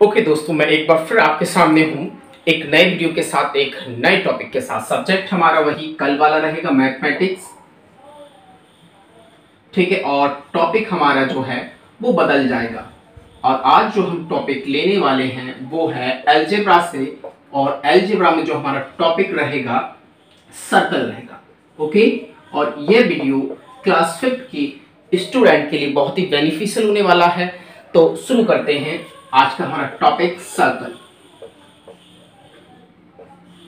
Okay दोस्तों, मैं एक बार फिर आपके सामने हूँ एक नए वीडियो के साथ, एक नए टॉपिक के साथ। सब्जेक्ट हमारा वही कल वाला रहेगा, मैथमेटिक्स। ठीक है, और टॉपिक हमारा जो है वो बदल जाएगा। और आज जो हम टॉपिक लेने वाले हैं वो है अलजेब्रा से, और अलजेब्रा में जो हमारा टॉपिक रहेगा सर्कल रहेगा। ओके, और ये वीडियो क्लास 5 की स्टूडेंट के लिए बहुत ही बेनिफिशियल होने वाला है। तो शुरू करते हैं आज का हमारा topic circle.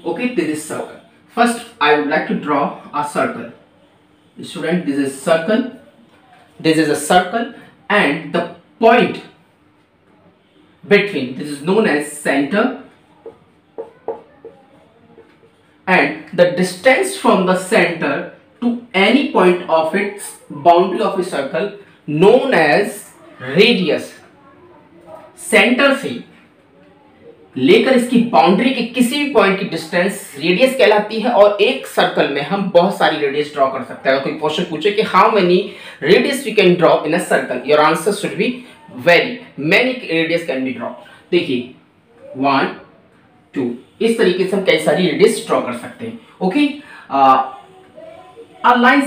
Okay, this is circle. First I would like to draw a circle. Student, this is circle, this is a circle, and the point between this is known as center, and the distance from the center to any point of its boundary of a circle known as radius। Centre से लेकर इसकी boundary के किसी भी point की distance radius कहलाती है। और एक सर्कल में हम बहुत सारी रेडियस ड्रॉ कर सकते हैं। अगर कोई क्वेश्चन पूछे कि how many radius we can draw in a circle, your answer should be very many radius can be draw. देखिए 1 2 इस तरीके से हम कई सारी रेडियस ड्रॉ कर सकते हैं। Okay, a line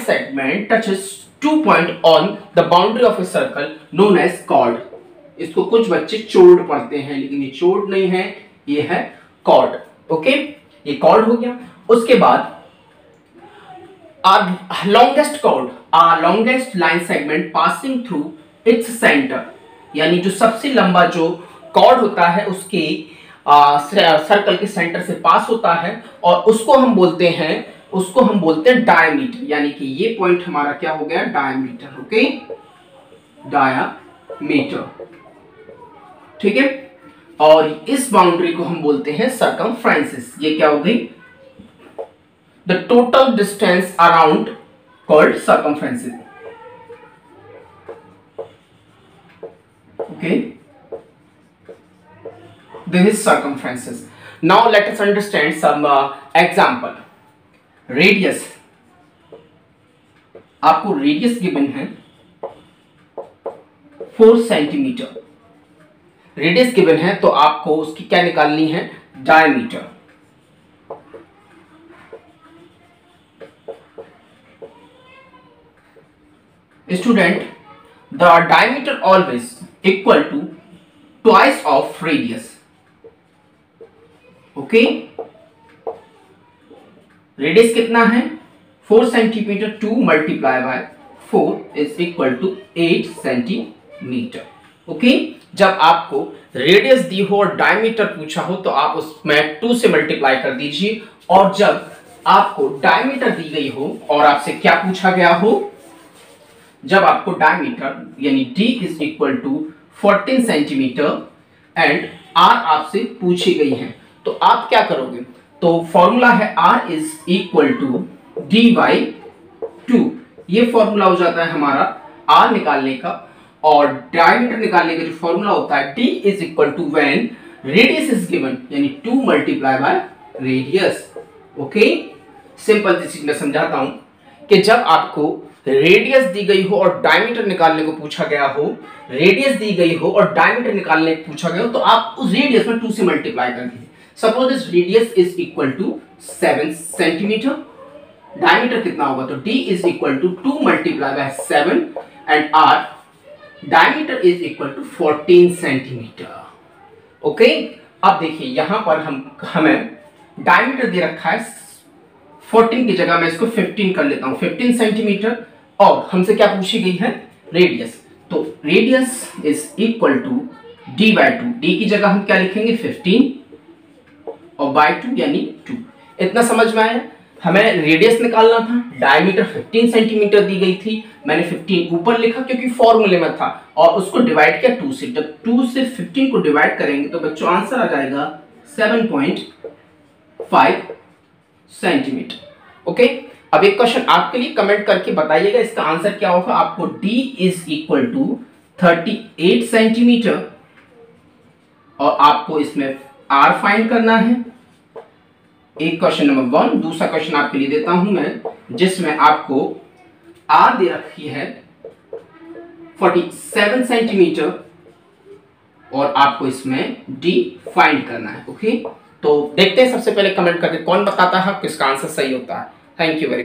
segment touches 2 point on the boundary of a circle known as chord. इसको कुछ बच्चे चोर्ड पढ़ते हैं, लेकिन ये चोर्ड नहीं है, ये है कॉर्ड। ओके, ये कॉर्ड हो गया। उसके बाद longest line segment passing through its centre, यानी जो सबसे लंबा जो कॉर्ड होता है उसके सर्कल के सेंटर से पास होता है, और उसको हम बोलते हैं डायमीटर। यानी कि ये पॉइंट हमारा क्या हो गया, डायमीटर। ओके, डायमीटर, ठीक है। और इस बाउंड्री को हम बोलते हैं सर्कमफ्रेंस। ये क्या हो गई, the total distance around called circumference. Okay, this is circumference. Now let us understand some example. Radius, आपको रेडियस गिवन है 4 सेंटीमीटर। रेडियस गिवन है तो आपको उसकी क्या निकालनी है, diameter. Student, the diameter always equal to twice of radius. Okay, radius कितना है 4 centimetre, 2 multiply by 4 is equal to 8 centimetre. Okay, जब आपको रेडियस दी हो और डायमीटर पूछा हो तो आप उसमें 2 से मल्टीप्लाई कर दीजिए। और जब आपको डायमीटर दी गई हो और आपसे क्या पूछा गया हो, जब आपको डायमीटर यानी d is equal to 14 centimetre and r आपसे पूछी गई है, तो आप क्या करोगे, तो फॉर्मूला है r is equal to d by 2। ये फॉर्मूला हो जाता है हमारा r निकालने का। और डायमीटर निकालने का जो फॉर्मूला होता है d is equal to when radius is given, यानी 2 multiply by radius. Okay, simple सी चीज मैं समझाता हूं कि जब आपको रेडियस दी गई हो और डायमीटर निकालने को पूछा गया हो, रेडियस दी गई हो और डायमीटर निकालने को पूछा गया हो, तो आप उस रेडियस में 2 से मल्टीप्लाई कर दीजिए। Suppose this radius is equal to 7 centimetre, diameter कितना होगा, तो d is equal to 2 multiply by 7 and r diameter is equal to 14 centimetre. Okay, अब देखिए यहां पर हमें डायमीटर दे रखा है 14 की जगह मैं इसको 15 कर लेता हूं, 15 सेंटीमीटर। और हमसे क्या पूछी गई है, रेडियस। तो radius is equal to d by 2। d की जगह हम क्या लिखेंगे, 15 और बाई 2 यानी 2। इतना समझ में आया। हमें रेडियस निकालना था, डायमीटर 15 सेंटीमीटर दी गई थी, मैंने 15 ऊपर लिखा क्योंकि फॉर्मूले में था, और उसको डिवाइड किया 2 से। जब 2 से 15 को डिवाइड करेंगे तो बच्चों आंसर आ जाएगा 7.5 सेंटीमीटर। ओके, अब एक क्वेश्चन आपके लिए, कमेंट करके बताइएगा इसका आंसर क्या होगा। आपको d is equal to 38 centimetre और आपको इसमें r फाइंड करना है। एक क्वेश्चन नंबर 1। दूसरा क्वेश्चन आपके लिए देता हूं मैं, जिसमें आपको r दे रखी है 47 सेंटीमीटर और आपको इसमें डी फाइंड करना है। ओके, तो देखते हैं सबसे पहले कमेंट करके कौन बताता है किसका आंसर सही होता है। Thank you very